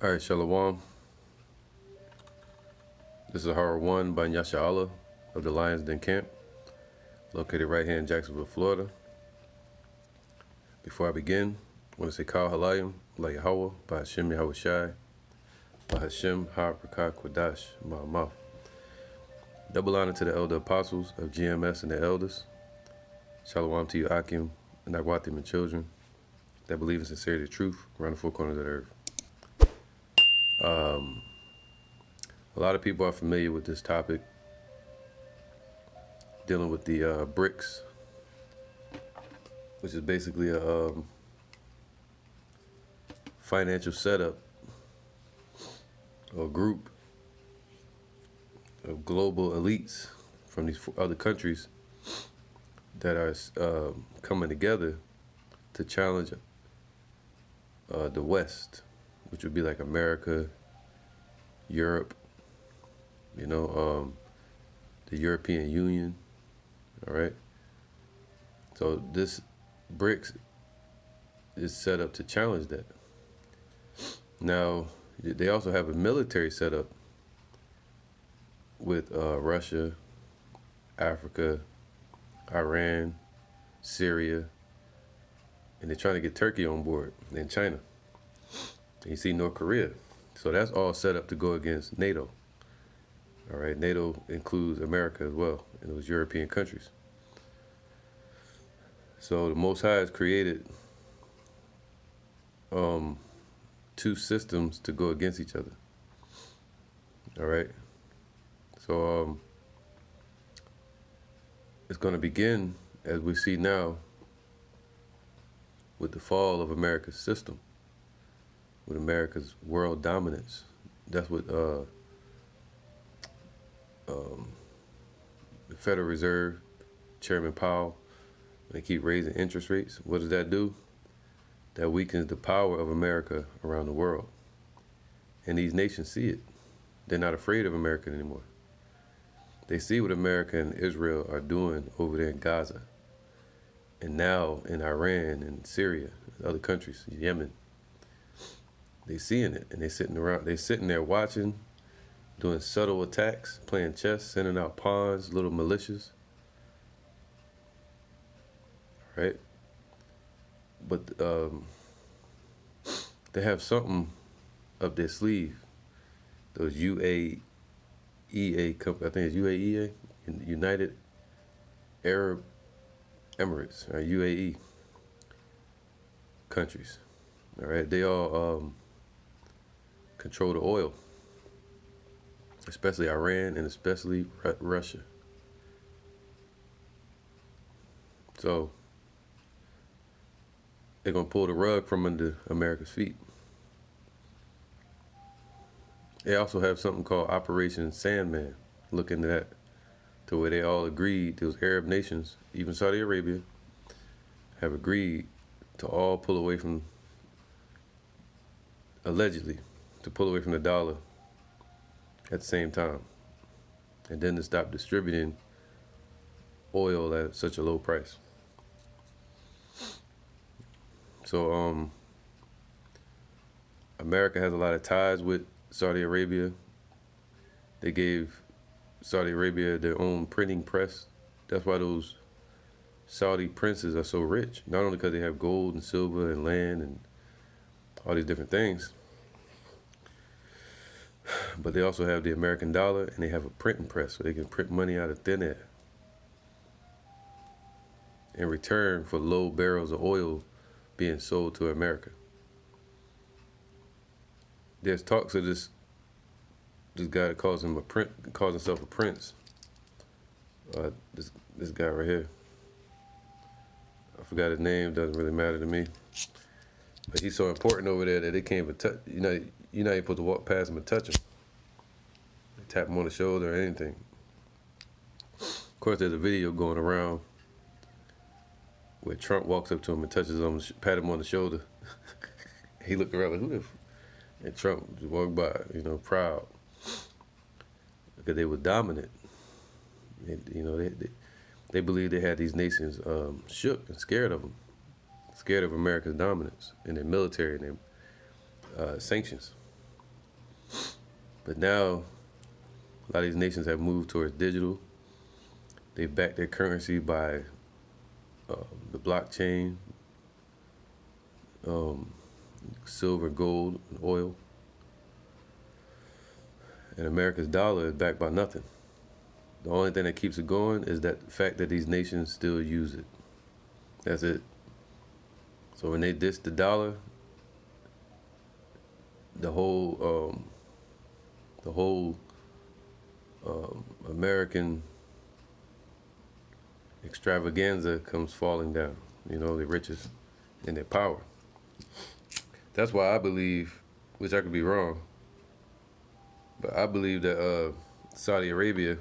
All right, Shalom. This is Horror 1 by Nyasha Allah of the Lions Den Camp, located right here in Jacksonville, Florida. Before I begin, I want to say Kal Halayim, La Yahweh, by Hashem Yahweh Shai, by Hashem Ha Rakah Kodash, Ma'amah. Double honor to the elder apostles of GMS and the elders. Shalom to you, Akim, and Agwatim and children that believe in sincerity and truth around the four corners of the earth. A lot of people are familiar with this topic, dealing with the BRICS, which is basically a financial setup or group of global elites from these other countries that are coming together to challenge the West, which would be like America, Europe, the European Union, all right? So this BRICS is set up to challenge that. Now, they also have a military setup with Russia, Africa, Iran, Syria, and they're trying to get Turkey on board, and China. And you see North Korea. So that's all set up to go against NATO. All right, NATO includes America as well, and those European countries. So the Most High has created two systems to go against each other. All right. So it's going to begin, as we see now, with the fall of America's system, with America's world dominance. That's what the Federal Reserve Chairman Powell, they keep raising interest rates. What does that do? That weakens the power of America around the world. And these nations see it. They're not afraid of America anymore. They see what America and Israel are doing over there in Gaza, and now in Iran and Syria, and other countries, Yemen. They seeing it, and they're sitting there watching, doing subtle attacks, playing chess, sending out pawns, little militias, right? But they have something up their sleeve. Those UAEA, I think it's UAEA, United Arab Emirates, or UAE countries. All right, they all control the oil, especially Iran and especially Russia. So they're gonna pull the rug from under America's feet. They also have something called Operation Sandman. Look into that, to where they all agreed, those Arab nations, even Saudi Arabia, have agreed to all pull away from, allegedly, to pull away from the dollar at the same time, and then to stop distributing oil at such a low price. So America has a lot of ties with Saudi Arabia. They gave Saudi Arabia their own printing press. That's why those Saudi princes are so rich. Not only because they have gold and silver and land and all these different things, but they also have the American dollar, and they have a printing press, so they can print money out of thin air in return for low barrels of oil being sold to America. There's talks of this guy that calls himself a prince. This guy right here. I forgot his name. Doesn't really matter to me. But he's so important over there that they can't even touch. You're not even supposed to walk past him and touch him. They tap him on the shoulder or anything. Of course, there's a video going around where Trump walks up to him and touches him, pat him on the shoulder. He looked around like, who the f-? And Trump just walked by, proud. Because they were dominant. They believed they had these nations shook and scared of them. Scared of America's dominance and their military and their sanctions. But now, a lot of these nations have moved towards digital. They back their currency by the blockchain, silver, gold, and oil. And America's dollar is backed by nothing. The only thing that keeps it going is that fact that these nations still use it. That's it. So when they diss the dollar, the whole American extravaganza comes falling down. You know, the riches and their power. That's why I believe, which I could be wrong, but I believe that Saudi Arabia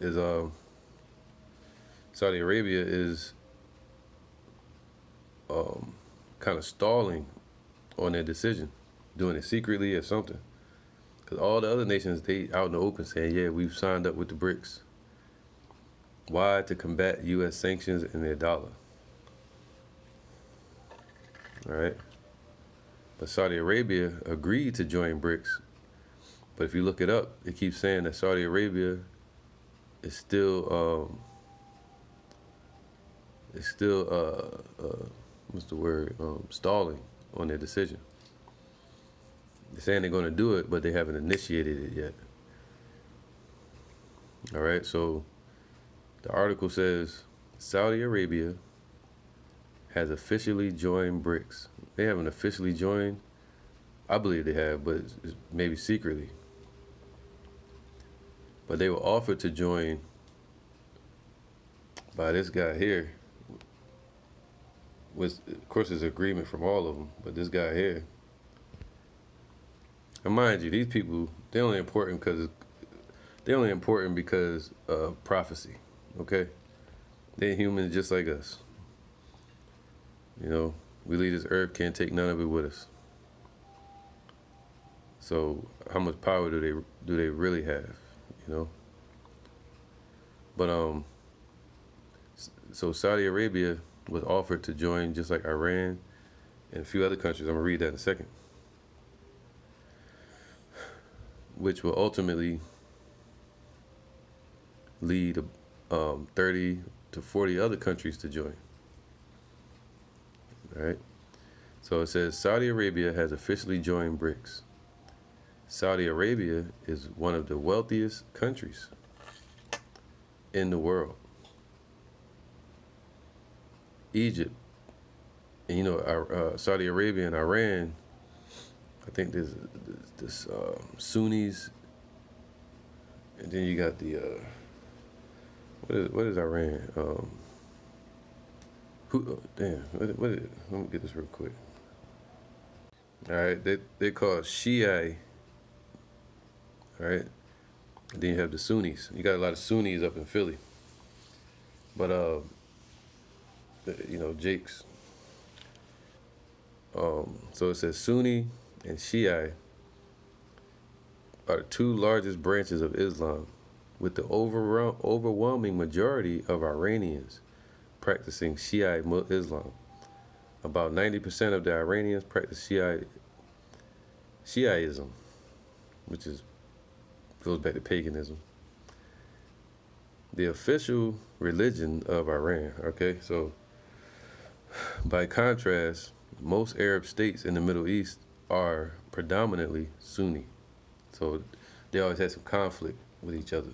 is kind of stalling on their decision, doing it secretly or something. Because all the other nations, they out in the open saying, yeah, we've signed up with the BRICS. Why? To combat U.S. sanctions and their dollar. All right. But Saudi Arabia agreed to join BRICS. But if you look it up, it keeps saying that Saudi Arabia is still, stalling on their decision. They're saying they're going to do it, but they haven't initiated it yet. All right, so the article says Saudi Arabia has officially joined BRICS. They haven't officially joined. I believe they have, but it's maybe secretly. But they were offered to join by this guy here. With, of course, there's agreement from all of them, but this guy here. And mind you, these people, they're only important because of prophecy. Okay, they're humans just like us. You know, we leave this earth, can't take none of it with us. So how much power do they really have? You know. But so Saudi Arabia was offered to join, just like Iran and a few other countries. I'm gonna read that in a second. Which will ultimately lead 30 to 40 other countries to join. All right. So it says Saudi Arabia has officially joined BRICS. Saudi Arabia is one of the wealthiest countries in the world. Egypt, and you know, Saudi Arabia and Iran, I think there's this Sunnis, and then you got the what is Iran? What is it? Let me get this real quick. All right, they call it Shia. All right, and then you have the Sunnis. You got a lot of Sunnis up in Philly, but you know, Jake's. So it says Sunni and Shia are the two largest branches of Islam, with the overwhelming majority of Iranians practicing Shiite Islam. About 90% of the Iranians practice Shiaism, which goes back to paganism. The official religion of Iran. Okay, so by contrast, most Arab states in the Middle East are predominantly Sunni. So they always had some conflict with each other.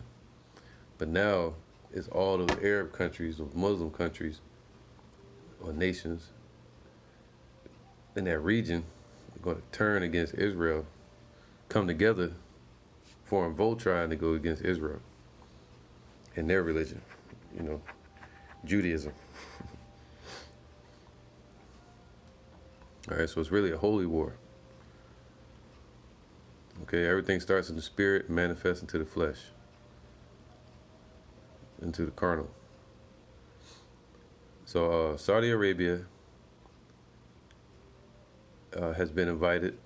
But now it's all those Arab countries, those Muslim countries, or nations in that region are going to turn against Israel, come together, form Voltron to go against Israel and their religion, you know, Judaism. All right, so it's really a holy war. Okay, everything starts in the spirit and manifests into the flesh, into the carnal. So Saudi Arabia has been invited,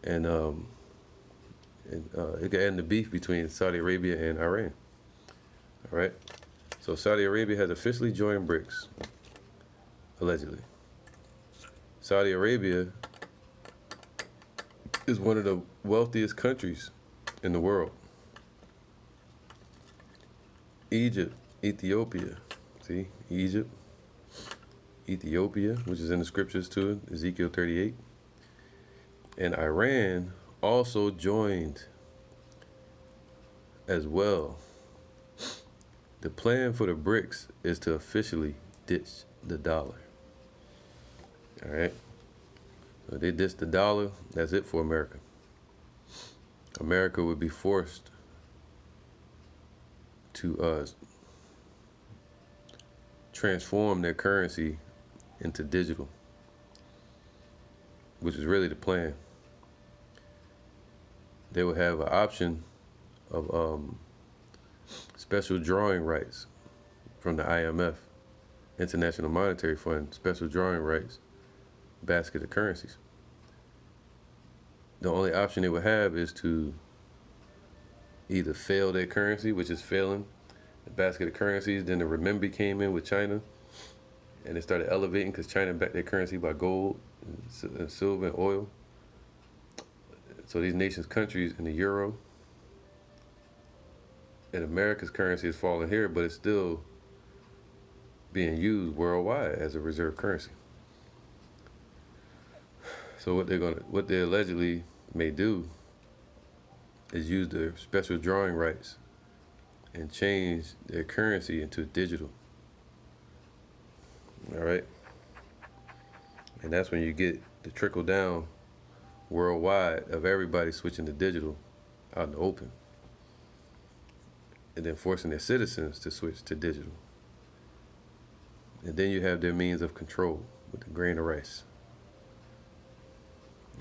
and it can end the beef between Saudi Arabia and Iran. All right, so Saudi Arabia has officially joined BRICS, allegedly. Saudi Arabia is one of the wealthiest countries in the world. Egypt, Ethiopia. See, Egypt, Ethiopia, which is in the scriptures too, Ezekiel 38. And Iran also joined as well. The plan for the BRICS is to officially ditch the dollar. All right. So they ditch the dollar. That's it for America. America would be forced to transform their currency into digital, which is really the plan. They would have an option of special drawing rights from the IMF, International Monetary Fund, special drawing rights, basket of currencies. The only option they would have is to either fail their currency, which is failing the basket of currencies. Then the renminbi came in with China, and it started elevating because China backed their currency by gold and silver and oil. So these nations' countries in the euro, and America's currency is falling here, but it's still being used worldwide as a reserve currency. So what they allegedly may do is use their special drawing rights and change their currency into digital. All right? And that's when you get the trickle down worldwide of everybody switching to digital out in the open. And then forcing their citizens to switch to digital. And then you have their means of control with the grain of rice.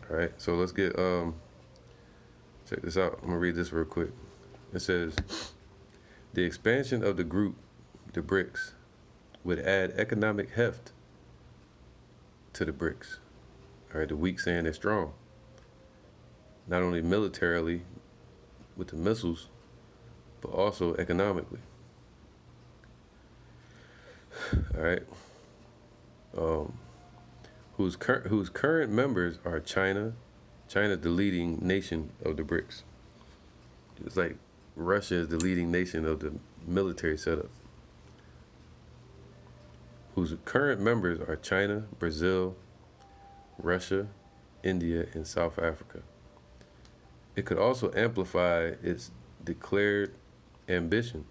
All right, so let's get, check this out. I'm gonna read this real quick. It says, the expansion of the group, the BRICS, would add economic heft to the BRICS. All right, the weak saying they're strong. Not only militarily with the missiles, but also economically. All right. Whose current members are China. China's the leading nation of the BRICS. It's like Russia is the leading nation of the military setup. Whose current members are China, Brazil, Russia, India, and South Africa. It could also amplify its declared ambition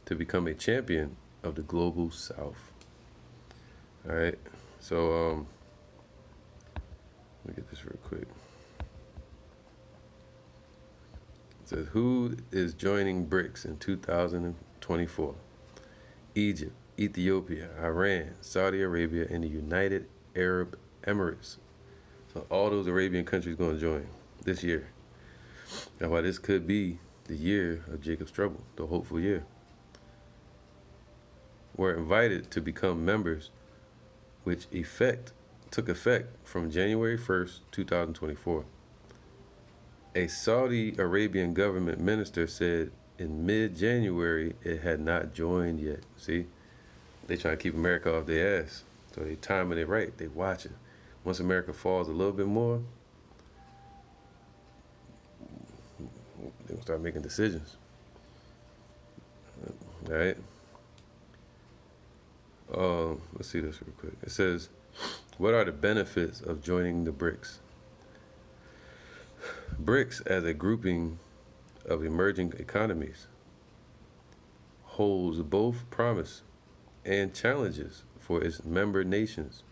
to become a champion of the global South. All right, so let me get this real quick. It says, who is joining BRICS in 2024? Egypt, Ethiopia, Iran, Saudi Arabia, and the United Arab Emirates. So all those Arabian countries going to join this year. Now, why this could be the year of Jacob's trouble, the hopeful year. Were invited to become members, which took effect from January 1st, 2024. A Saudi Arabian government minister said in mid-January it had not joined yet. See, they try to keep America off their ass, so they timing it right. They watching. Once America falls a little bit more, they're gonna start making decisions. All right. Let's see this real quick. It says, what are the benefits of joining the BRICS? BRICS, as a grouping of emerging economies, holds both promise and challenges for its member nations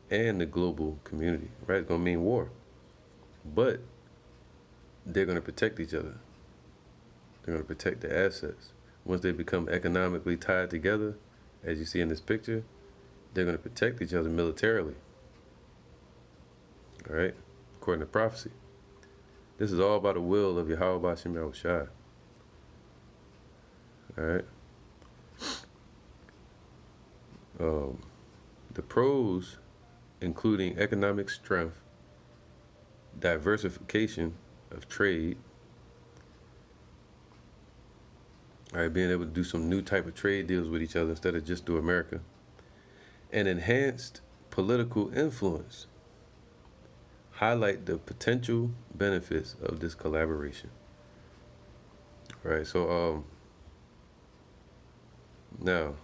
and the global community. Right? It's going to mean war. But they're going to protect each other. They're going to protect their assets. Once they become economically tied together, as you see in this picture, they're going to protect each other militarily. All right? According to prophecy. This is all by the will of Yahweh B'Shem Yahushua. All right? The pros, including economic strength, diversification of trade, all right, being able to do some new type of trade deals with each other instead of just through America, and enhanced political influence, highlight the potential benefits of this collaboration. Right. So now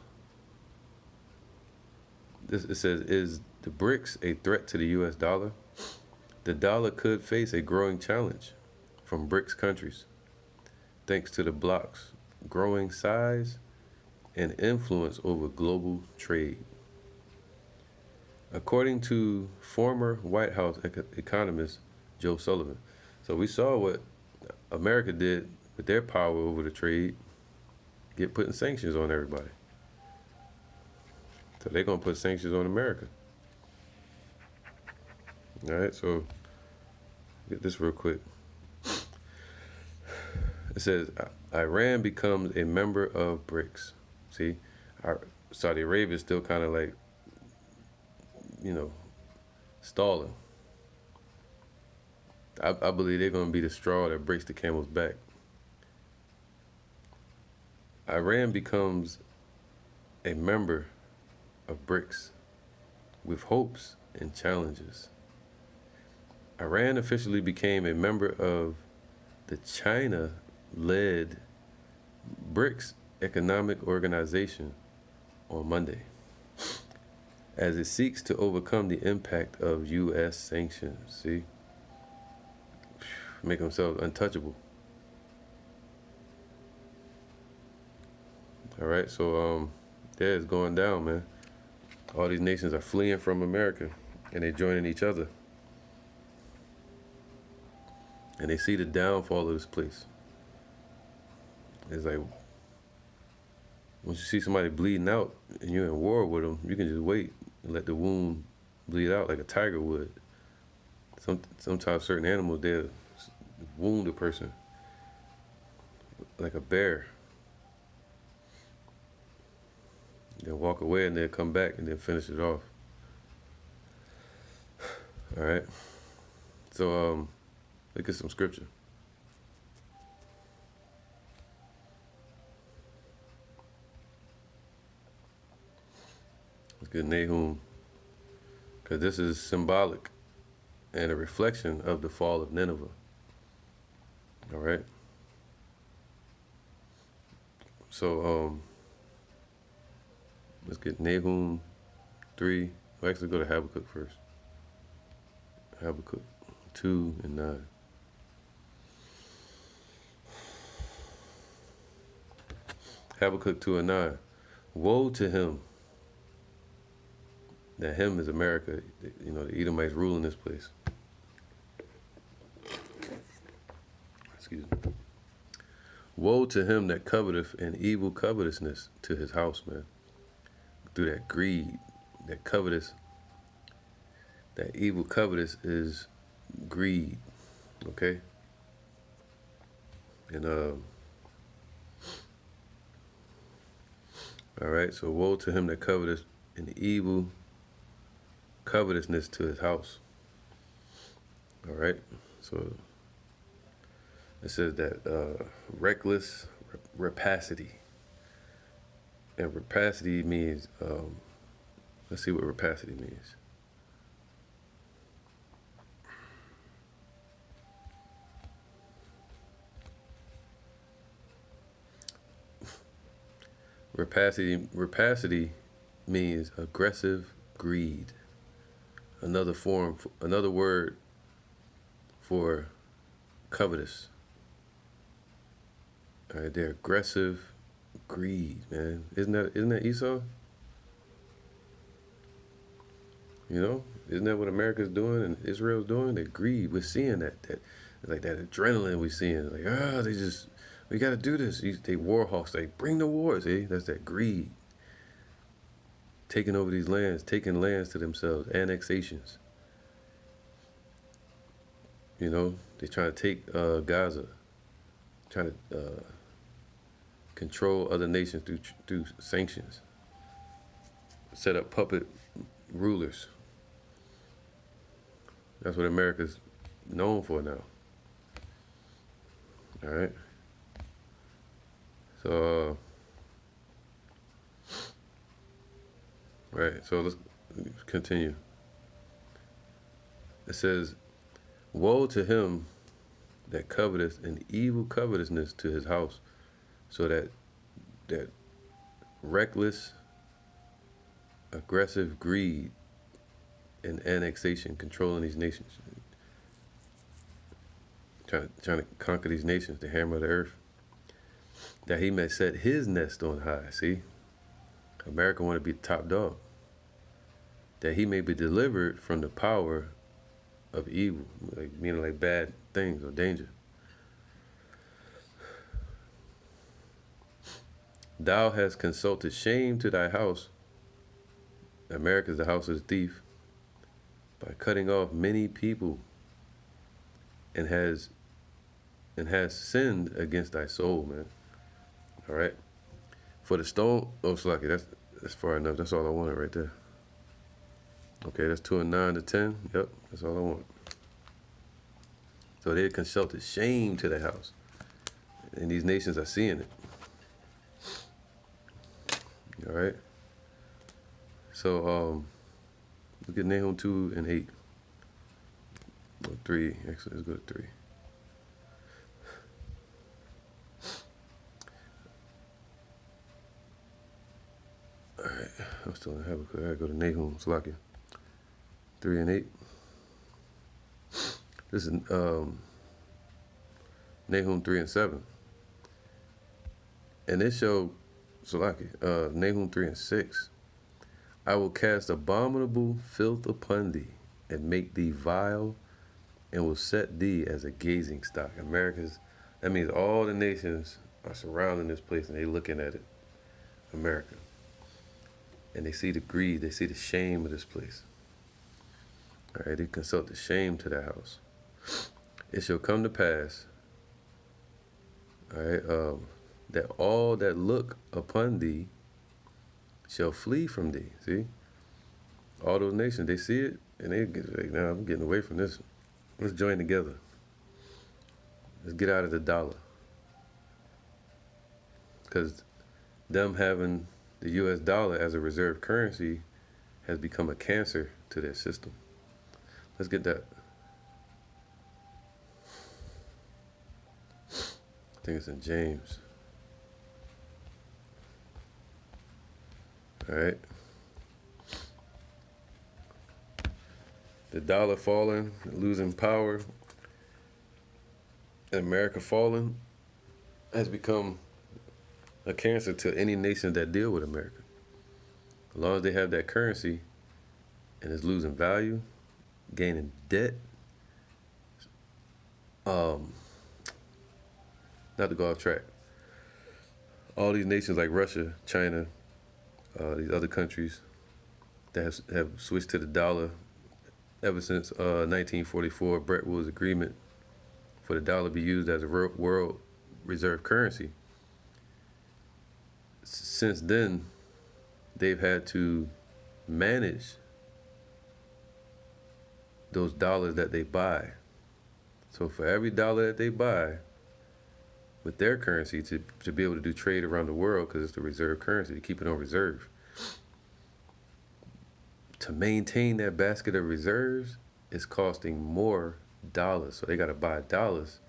this it says, is the BRICS a threat to the U.S. dollar? The dollar could face a growing challenge from BRICS countries, thanks to the bloc's growing size and influence over global trade. According to former White House economist Joe Sullivan. So we saw what America did with their power over the trade, get putting sanctions on everybody. So they're going to put sanctions on America. All right, so get this real quick. It says Iran becomes a member of BRICS. See, Saudi Arabia is still kind of like, stalling. I believe they're going to be the straw that breaks the camel's back. Iran becomes a member of BRICS with hopes and challenges. Iran officially became a member of the China-led BRICS Economic Organization on Monday, as it seeks to overcome the impact of U.S. sanctions. See? Make themselves untouchable. All right, so yeah, it's going down, man. All these nations are fleeing from America, and they're joining each other. And they see the downfall of this place. It's like, once you see somebody bleeding out and you're in war with them, you can just wait and let the wound bleed out like a tiger would. Sometimes certain animals, they'll wound a person like a bear. They'll walk away and they'll come back and then finish it off. All right. So look at some scripture. Let's get Nahum, because this is symbolic and a reflection of the fall of Nineveh. All right. So let's get Nahum 3. We'll actually go to Habakkuk first. Habakkuk 2 and 9. Habakkuk 2 and 9. Woe to him. That him is America. The Edomites ruling this place. Excuse me. Woe to him that coveteth an evil covetousness to his house, man. Through that greed, that covetous, that evil covetous is greed, okay? And all right, so woe to him that coveteth an evil covetousness to his house. All right, so it says that reckless rapacity. And rapacity means, let's see what rapacity means. Rapacity means aggressive greed. Another word for covetous. All right, they're aggressive greed, man. Isn't that Esau? Isn't that what America's doing and Israel's doing? They greed. We're seeing that like that adrenaline we're seeing. Like, we got to do this. They war hawks. They bring the war. See, that's that greed. Taking over these lands, taking lands to themselves, annexations. They're trying to take Gaza, trying to control other nations through sanctions, set up puppet rulers. That's what America's known for now. All right. So, right. So let's continue. It says, Woe to him that coveteth an evil covetousness to his house, so that reckless, aggressive greed and annexation controlling these nations, trying to conquer these nations, the hammer of the earth, that he may set his nest on high. See, America want to be the top dog, that he may be delivered from the power of evil, like meaning like bad things or danger. Thou hast consulted shame to thy house. America is the house of the thief, by cutting off many people, and has sinned against thy soul, man. All right. For the stone, oh, Slacky, that's far enough. That's all I wanted right there. Okay, that's 2 and 9 to 10. Yep, that's all I want. So they consulted shame to the house, and these nations are seeing it. All right. So look at Nahum 2 and 8. Or 3. Actually, let's go to 3. All right. I'm still in Habakkuk. I gotta go to Nahum, Slakia. 3 and 8. This is Nahum 3 and 7. And it showed, Salaki, Nahum 3 and 6. I will cast abominable filth upon thee, and make thee vile, and will set thee as a gazing stock. That means all the nations are surrounding this place, and they looking at it, America. And they see the greed, they see the shame of this place. All right, they consult the shame to that house. It shall come to pass, all right, that all that look upon thee shall flee from thee. See? All those nations, they see it, and they get like, nah, I'm getting away from this. Let's join together. Let's get out of the dollar. Because them having the US dollar as a reserve currency has become a cancer to their system. Let's get that. I think it's in James. All right. The dollar falling, losing power, and America falling has become a cancer to any nation that deal with America. As long as they have that currency and it's losing value, gaining debt, not to go off track, all these nations like Russia, China, these other countries that have switched to the dollar ever since 1944 Bretton Woods Agreement for the dollar to be used as a world reserve currency. Since then, they've had to manage those dollars that they buy. So for every dollar that they buy with their currency to be able to do trade around the world, because it's the reserve currency, to keep it on reserve, to maintain that basket of reserves is costing more dollars. So they got to buy dollars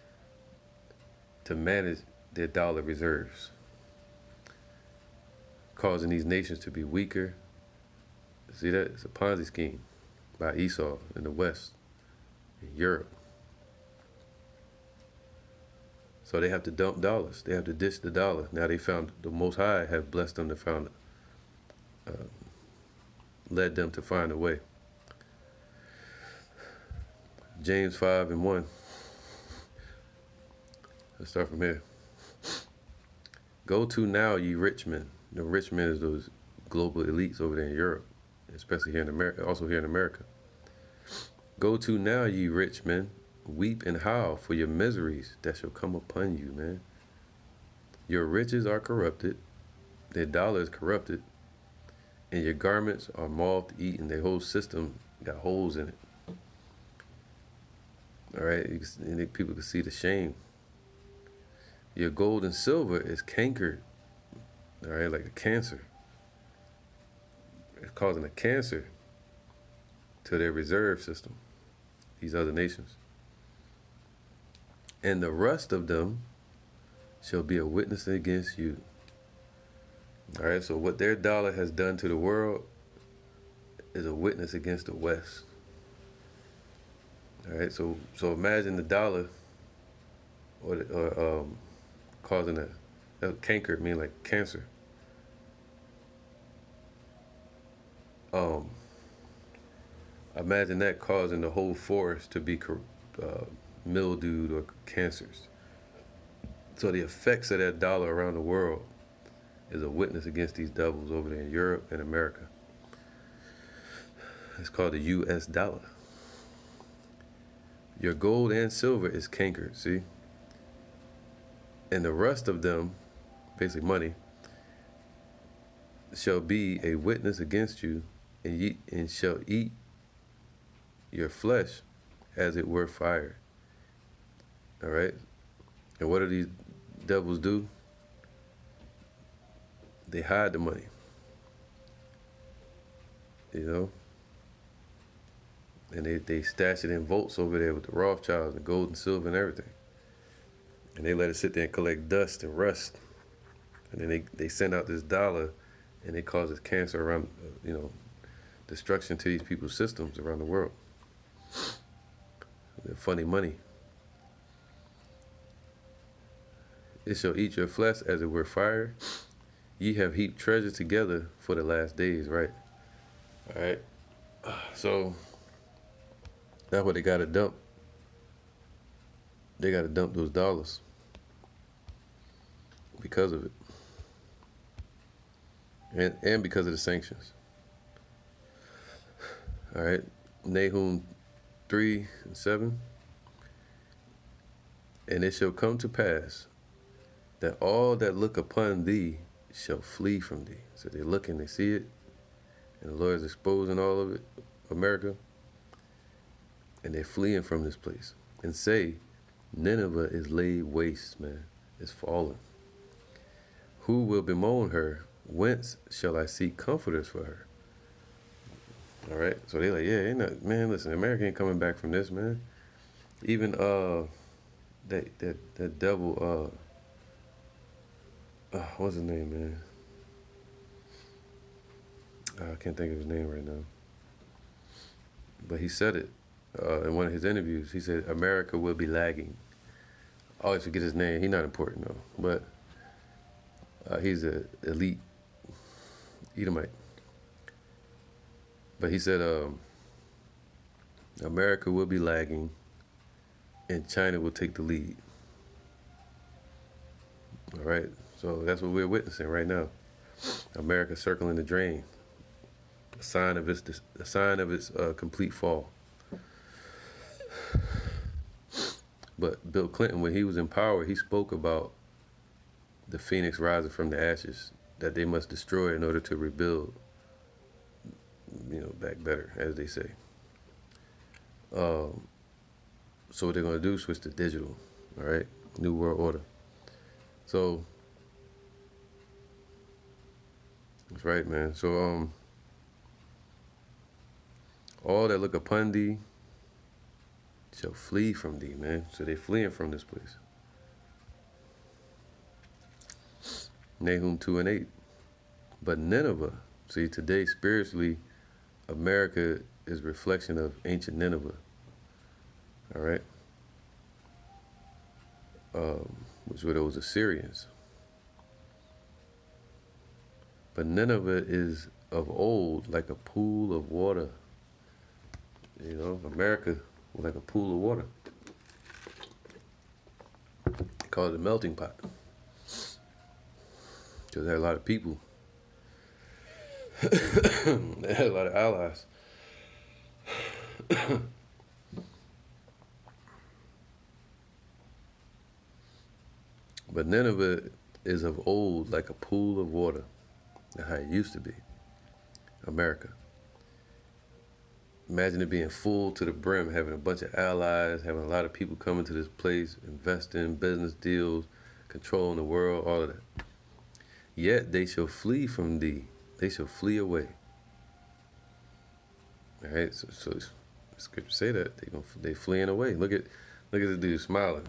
to manage their dollar reserves, causing these nations to be weaker. See that? It's a Ponzi scheme by Esau in the West, in Europe. So they have to dump dollars. They have to ditch the dollar. Now they found, the Most High have blessed them to find, led them to find a way. James 5 and 1. Let's start from here. Go to now, ye rich men. The rich men is those global elites over there in Europe, especially here in America, also here in America. Go to now, ye rich men, weep and howl for your miseries that shall come upon you, man. Your riches are corrupted, their dollar is corrupted, and your garments are moth-eaten. Their whole system got holes in it. All right, and people can see the shame. Your gold and silver is cankered, all right, like a cancer. It's causing a cancer to their reserve system, these other nations. and the rest of them shall be a witness against you. All right, so what their dollar has done to the world is a witness against the West. All right, so imagine the dollar or causing a canker, mean like cancer. Imagine that causing the whole forest to be mildewed or cancers. So the effects of that dollar around the world is a witness against these devils over there in Europe and America. It's called the U.S. dollar. Your gold and silver is cankered, see? And the rest of them, basically money, shall be a witness against you, and shall eat your flesh as it were fire. All right? And what do these devils do? They hide the money. You know? And they stash it in vaults over there with the Rothschilds and gold and silver and everything. And they let it sit there and collect dust and rust. And then they send out this dollar, and it causes cancer around, destruction to these people's systems around the world. The funny money. It shall eat your flesh as it were fire. Ye have heaped treasure together for the last days, right? All right. So that's what they got to dump. They got to dump those dollars because of it. And because of the sanctions. All right. Nahum 3:7. And it shall come to pass that all that look upon thee shall flee from thee. So they look and they see it, and the Lord is exposing all of it, America, and they're fleeing from this place. And say, Nineveh is laid waste, man. It's fallen. Who will bemoan her? Whence shall I seek comforters for her? All right, so they're like, yeah, ain't not, man, listen, America ain't coming back from this, man. Even that devil, what's his name, man? I can't think of his name right now. But he said it in one of his interviews. He said, America will be lagging. I always forget his name. He's not important, though. But he's an elite Edomite. But he said, America will be lagging and China will take the lead. All right, so that's what we're witnessing right now. America circling the drain, a sign of its complete fall. But Bill Clinton, when he was in power, he spoke about the phoenix rising from the ashes that they must destroy in order to rebuild, back better, as they say. So what they're going to do is switch to digital, all right? New world order. So, that's right, man. So, all that look upon thee shall flee from thee, man. So they're fleeing from this place. Nahum 2:8. But Nineveh, see, today spiritually, America is a reflection of ancient Nineveh. All right? Which were those Assyrians. But Nineveh is of old like a pool of water. America was like a pool of water. They call it a melting pot. Because they had a lot of people. They had a lot of allies. But Nineveh is of old like a pool of water. That's how it used to be. America. Imagine it being full to the brim, having a bunch of allies, having a lot of people coming to this place, investing, business deals, controlling the world, all of that. Yet they shall flee from thee. They shall flee away. All right, so the scripture say that they fleeing away. Look at the dude smiling.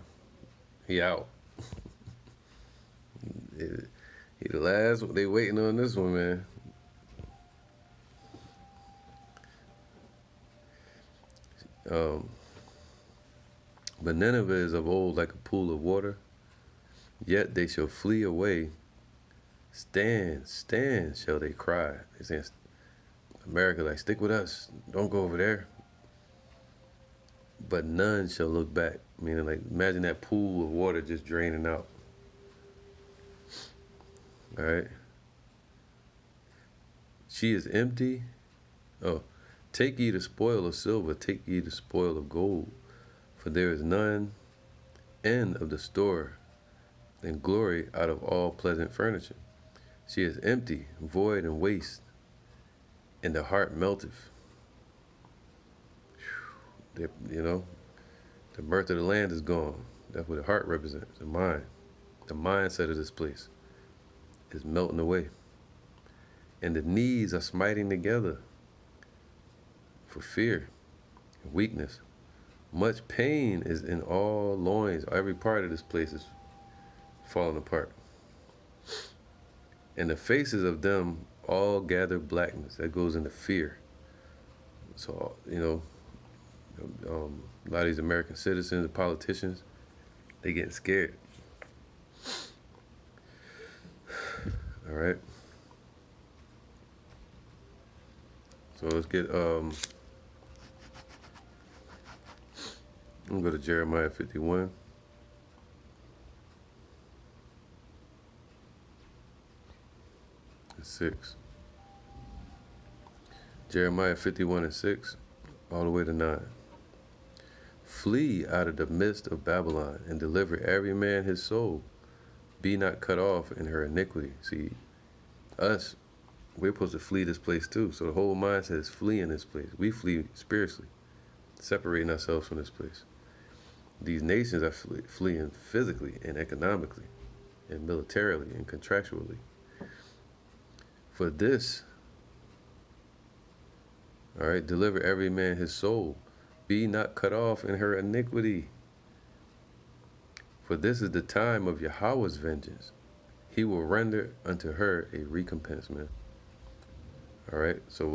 He out. He the last. They waiting on this one, man. Um, but Nineveh is of old like a pool of water. Yet they shall flee away. Stand, stand, shall they cry. They saying, America, like, stick with us. Don't go over there. But none shall look back. Meaning, like, imagine that pool of water just draining out. All right. She is empty. Oh, take ye the spoil of silver, take ye the spoil of gold, for there is none end of the store, and glory out of all pleasant furniture. She is empty, void, and waste, and the heart melteth. You know, the mirth of the land is gone. That's what the heart represents, the mind. The mindset of this place is melting away. And the knees are smiting together for fear and weakness. Much pain is in all loins. Every part of this place is falling apart. And the faces of them all gather blackness. That goes into fear. So, you know, a lot of these American citizens, the politicians, they getting scared. All right. So let's get, I'm gonna go to Jeremiah 51. And 6. Jeremiah 51 and 6, all the way to 9. Flee out of the midst of Babylon and deliver every man his soul. Be not cut off in her iniquity. See, us, we're supposed to flee this place too. So the whole mindset is fleeing this place. We flee spiritually, separating ourselves from this place. These nations are fleeing physically and economically and militarily and contractually. For this, all right, deliver every man his soul. Be not cut off in her iniquity. For this is the time of Yahweh's vengeance. He will render unto her a recompense, man. All right, so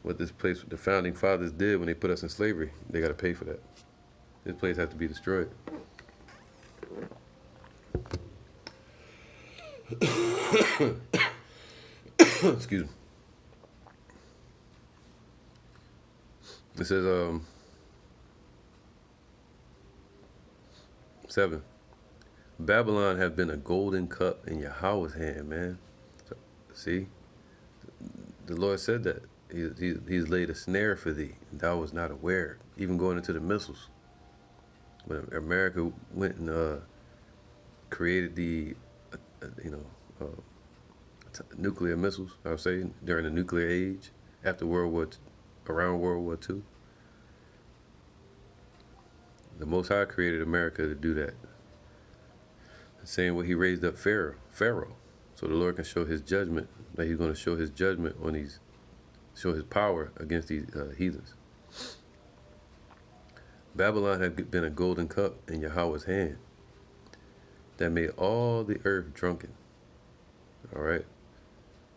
what this place, the founding fathers did when they put us in slavery, they got to pay for that. This place has to be destroyed. Excuse me. It says, 7. Babylon have been a golden cup in Yahweh's hand, man. So, see, the Lord said that. He's laid a snare for thee, and thou was not aware, even going into the missiles. When America went and created the, nuclear missiles, I would say, during the nuclear age, after around World War II. The Most High created America to do that. The same way he raised up Pharaoh, so the Lord can show his judgment, that he's going to show his judgment on these, show his power against these heathens. Babylon had been a golden cup in Yahweh's hand that made all the earth drunken. All right.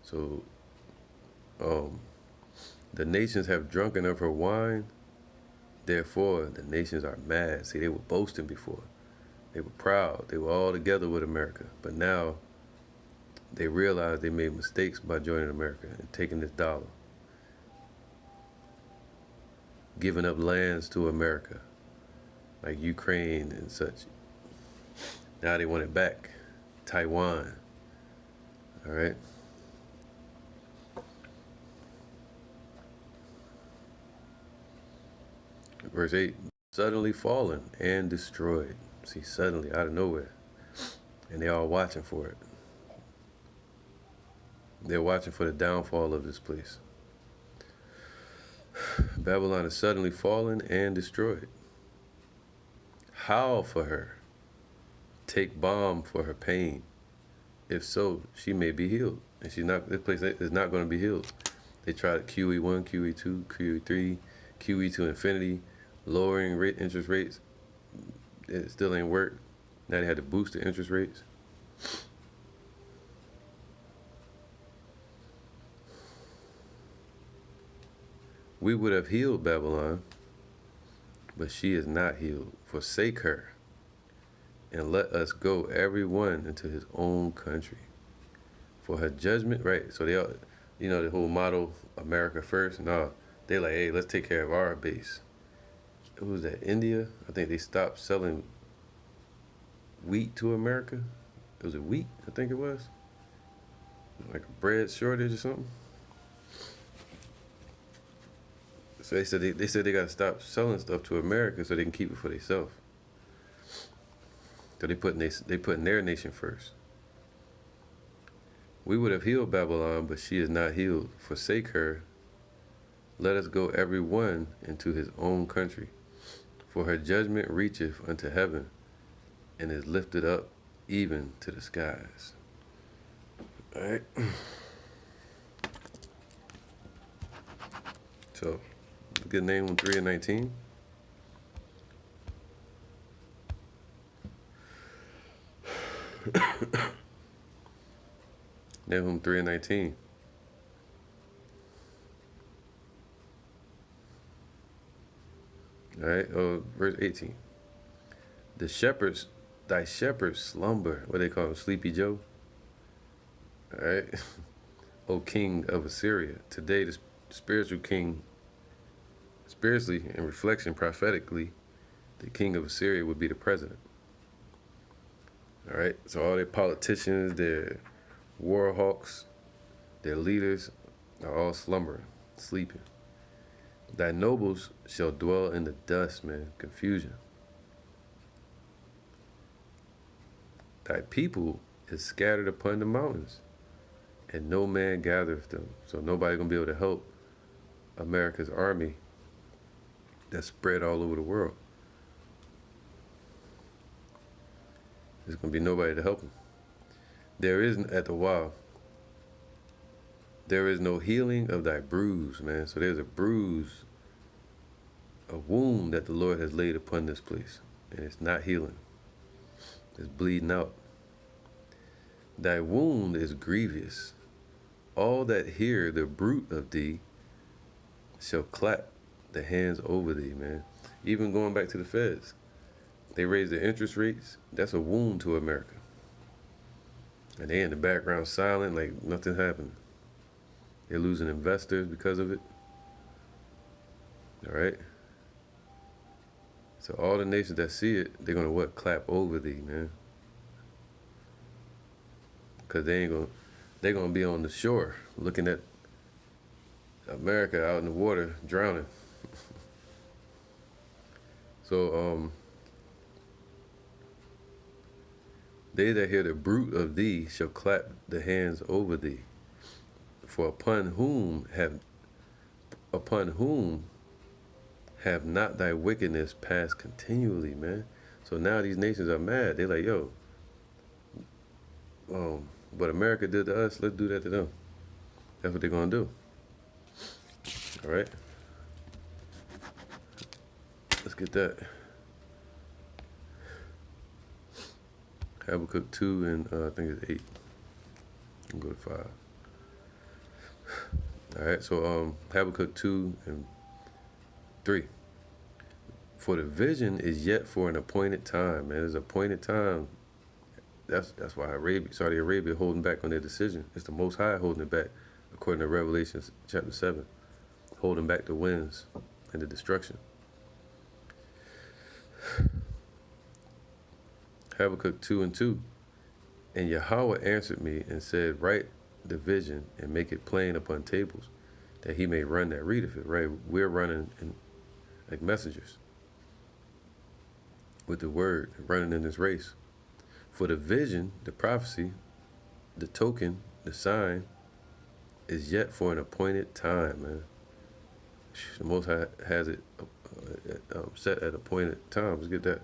So, the nations have drunken of her wine. Therefore, the nations are mad. See, they were boasting before. They were proud. They were all together with America. But now, they realized they made mistakes by joining America and taking this dollar. Giving up lands to America, like Ukraine and such. Now they want it back. Taiwan. All right. Verse 8, suddenly fallen and destroyed. See, suddenly, out of nowhere. And they're all watching for it. They're watching for the downfall of this place. Babylon is suddenly fallen and destroyed. Howl for her. Take balm for her pain. If so, she may be healed. And this place is not going to be healed. They tried QE1, QE2, QE3, QE to infinity, lowering interest rates. it still ain't work. Now they had to boost the interest rates. We would have healed Babylon, but she is not healed. Forsake her, and let us go every one into his own country. For her judgment, right? So they all, the whole motto, America first. No, they like, hey, let's take care of our base. Who was that? India? I think they stopped selling wheat to America. Was it wheat? I think it was. Like a bread shortage or something. So they said they gotta stop selling stuff to America so they can keep it for themselves. So they putting their nation first. We would have healed Babylon, but she is not healed. Forsake her. Let us go every one into his own country. For her judgment reacheth unto heaven, and is lifted up even to the skies. All right. So, good Nahum 3:19. Nahum 3:19. All right. Verse 18. Thy shepherds slumber. What they call him, Sleepy Joe. All right. O king of Assyria. Today, the spiritual king, spiritually in reflection, prophetically, the king of Assyria would be the president. All right. So all their politicians, their war hawks, their leaders are all slumbering, sleeping. Thy nobles shall dwell in the dust, man. Confusion. Thy people is scattered upon the mountains, and no man gathereth them. So nobody gonna be able to help America's army that's spread all over the world. There's gonna be nobody to help them. There is no healing of thy bruise, man. So there's a bruise, a wound that the Lord has laid upon this place, and it's not healing. It's bleeding out. Thy wound is grievous. All that hear the bruit of thee shall clap the hands over thee, man. Even going back to the feds, they raise the interest rates. That's a wound to America. And they in the background silent, like nothing happened. They're losing investors because of it. All right. So all the nations that see it, they're gonna clap over thee, man. Cause they're gonna be on the shore looking at America out in the water drowning. So they that hear the bruit of thee shall clap the hands over thee. For upon whom have not thy wickedness passed continually, man? So now these nations are mad. They're like, yo, what America did to us, let's do that to them. That's what they're gonna do. All right. Let's get that. Habakkuk 2 and I think it's 8. I'll go to 5. All right, so Habakkuk 2 and 3. For the vision is yet for an appointed time, man. There's an appointed time. That's why Saudi Arabia holding back on their decision. It's the Most High holding it back, according to Revelation chapter 7, holding back the winds and the destruction. Habakkuk 2 and 2. And Yahweh answered me and said, write the vision and make it plain upon tables, that he may run that readeth it, right? We're running like messengers with the word, running in this race. For the vision, the prophecy, the token, the sign, is yet for an appointed time, man. The Most High has it set at appointed times. Get that.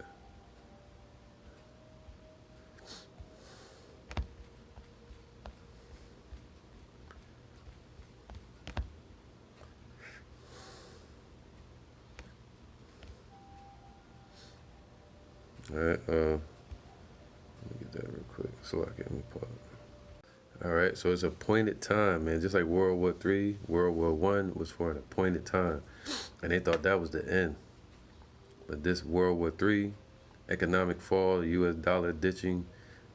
All right. Let me get that real quick so I can pull it. All right. So it's appointed time, man. Just like World War III, World War One was for an appointed time, and they thought that was the end. But this World War III, economic fall, the U.S. dollar ditching,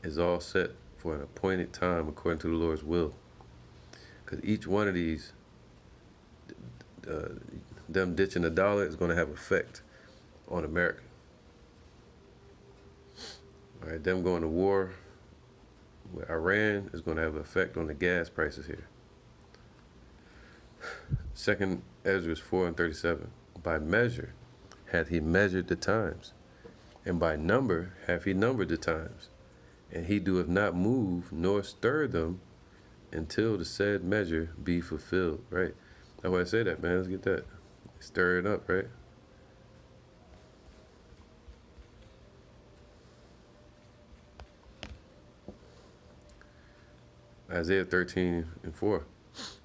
is all set for an appointed time according to the Lord's will. Because each one of these, uh, them ditching the dollar is going to have effect on America. All right, them going to war with Iran is going to have an effect on the gas prices here. Second Ezra 4:37. By measure hath he measured the times, and by number hath he numbered the times, and he doeth not move nor stir them until the said measure be fulfilled. Right? That's why I say that, man. Let's get that. Stir it up, right? Isaiah 13:4.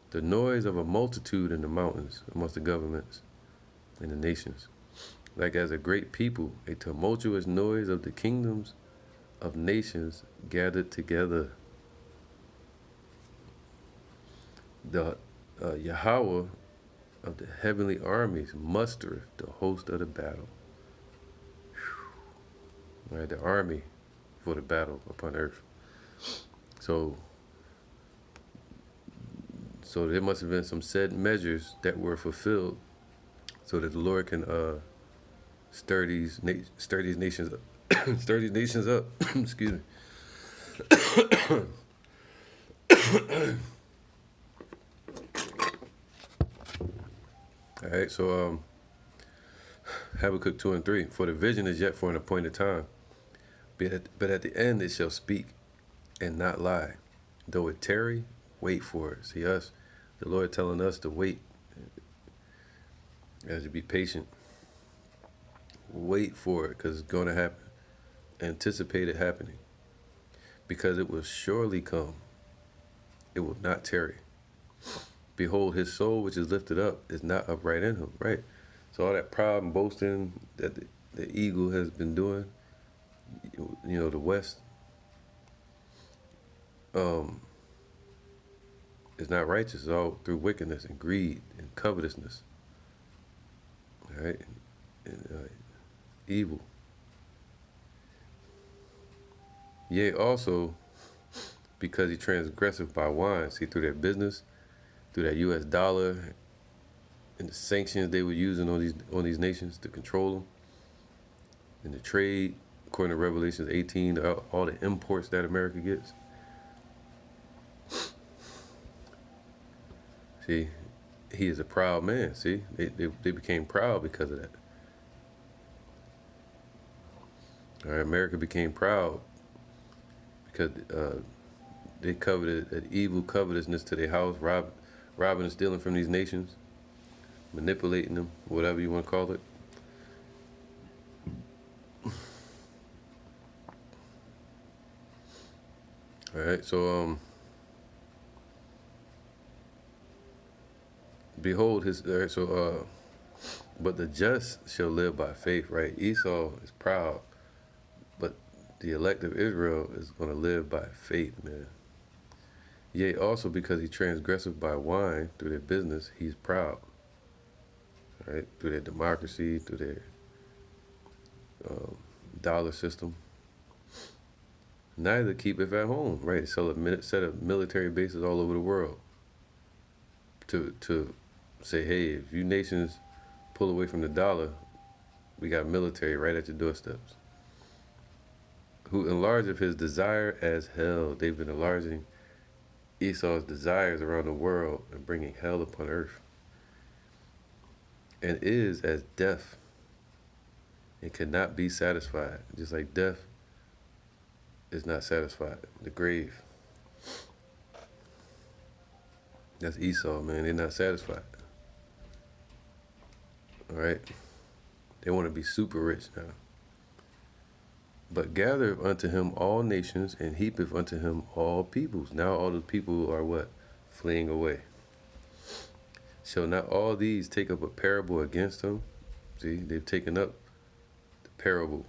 The noise of a multitude in the mountains amongst the governments and the nations, like as a great people, a tumultuous noise of the kingdoms of nations gathered together. The Yahweh of the heavenly armies mustereth the host of the battle. Right, the army for the battle upon earth. So there must have been some said measures that were fulfilled, so that the Lord can stir these nations up. Stir these nations up. Excuse me. All right, so Habakkuk 2:3. For the vision is yet for an appointed time, but at the end it shall speak and not lie. Though it tarry, wait for it. See us, the Lord telling us to wait, as to be patient. Wait for it, because it's going to happen. Anticipate it happening, because it will surely come. It will not tarry. Behold, his soul which is lifted up is not upright in him. Right. So all that pride and boasting that the eagle has been doing, the West, is not righteous. It's all through wickedness and greed and covetousness. All right, and evil. Yea, also because he transgressive by wine. See, through their business, through that U.S. dollar, and the sanctions they were using on these nations to control them, and the trade, according to Revelation 18, all the imports that America gets. See, he is a proud man. See, they became proud because of that. All right, America became proud because they coveted an evil covetousness to their house, robbing and stealing from these nations, manipulating them, whatever you want to call it. All right, so behold his. All right, so but the just shall live by faith. Right, Esau is proud, but the elect of Israel is going to live by faith, man. Yea, also because he transgressive by wine through their business, he's proud. Right, through their democracy, through their dollar system. Neither keepeth at home. Right, sell a set of military bases all over the world to say, hey, if you nations pull away from the dollar, we got military right at your doorsteps. Who enlargeth his desire as hell. They've been enlarging Esau's desires around the world and bringing hell upon earth. And is as death. It cannot be satisfied. Just like death is not satisfied. The grave. That's Esau, man. They're not satisfied. All right? They want to be super rich now. But gathereth unto him all nations, and heapeth unto him all peoples. Now all the people are what? Fleeing away. Shall not all these take up a parable against him? See, they've taken up the parable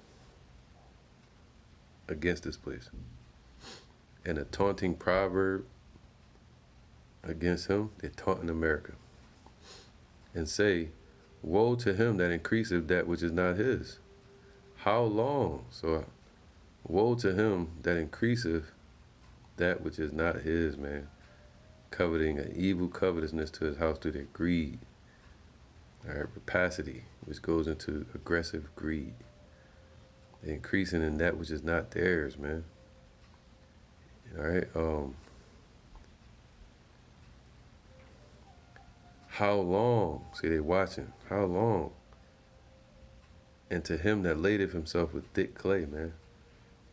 against this place, and a taunting proverb against him. They're taunting America and say, woe to him that increaseth that which is not his. How long? So, woe to him that increaseth that which is not his, man. Coveting an evil covetousness to his house through their greed. All right, rapacity, which goes into aggressive greed. They're increasing in that which is not theirs, man. All right. How long? See, they watching. How long? And to him that ladeth himself with thick clay, man.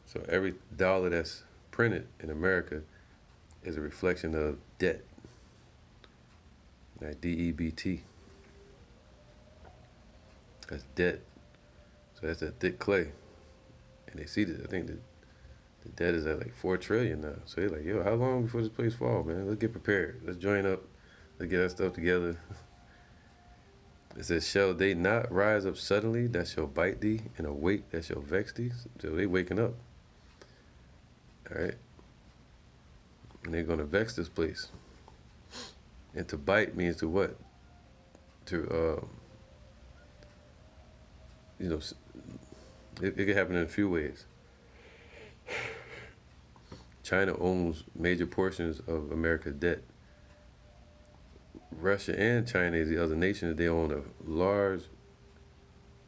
So every dollar that's printed in America is a reflection of debt. Like DEBT. That's debt. So that's that thick clay. And they see that. I think the debt is at like 4 trillion now. So they're like, yo, how long before this place fall, man? Let's get prepared. Let's join up. Let's get our stuff together. It says, shall they not rise up suddenly that shall bite thee, and awake that shall vex thee? So they waking up. All right. And they're going to vex this place. And to bite means to what? To, it could happen in a few ways. China owns major portions of America's debt. Russia and China is the other nations. They own a large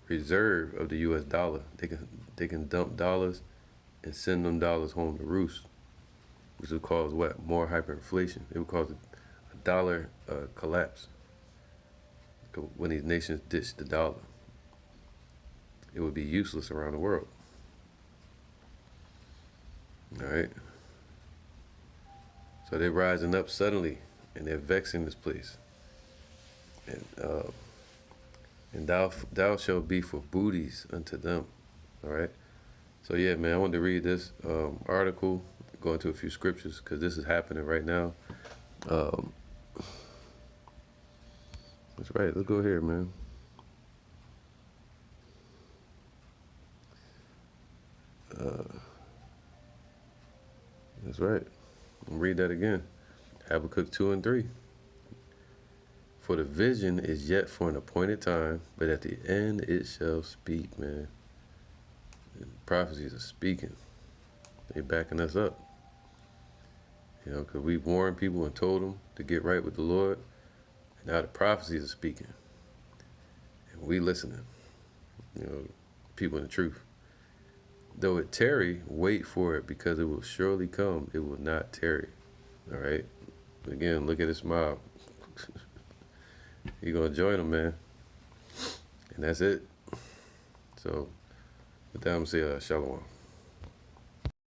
reserve of the U.S. dollar. They can dump dollars and send them dollars home to roost, which would cause what? More hyperinflation. It would cause a dollar collapse when these nations ditch the dollar. It would be useless around the world. All right. So they're rising up suddenly, and they're vexing this place. And thou shalt be for booties unto them. All right. So yeah, man, I wanted to read this article, go into a few scriptures, because this is happening right now. That's right. Let's go here, man. That's right. I'll read that again. Habakkuk 2 and 3. For the vision is yet for an appointed time, but at the end it shall speak, man. And prophecies are speaking. They're backing us up. Because we've warned people and told them to get right with the Lord. And now the prophecies are speaking. And we listening. People in the truth. Though it tarry, wait for it, because it will surely come. It will not tarry. All right? Again, look at his smile. You're going to join them, man. And that's it. So, with that, I'm going to say shalom.